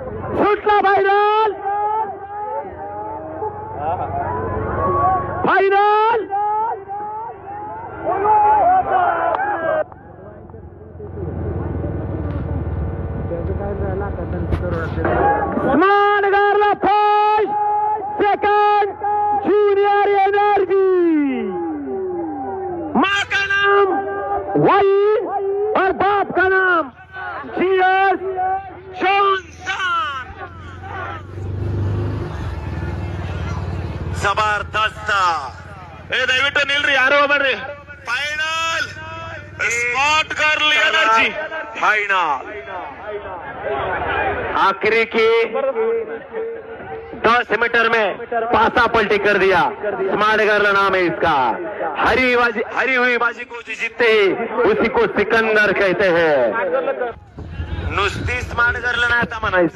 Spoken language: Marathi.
सुटला फायनल फायनल स्मार्टगारला फर्स्ट सेकंड जूनियर एनर्जी। माँ का नाम वही और बाप का नाम जीएस जॉनसन। जबरदस्त ದಯವಿಟ್ಟು ನಿಲ್ರಿ, ಯಾರೋ ಬರ್ರಿ. Final smart girl energy final आखिरी की 10 मीटर में पासा पलटी कर दिया। स्मार्ट गर्ल नाम है इसका। हरी हुई बाजी को जो जीतते ही उसी को सिकंदर कहते हैं। नुसती स्मार्ट गर्ल नाही आता म्हणायचं।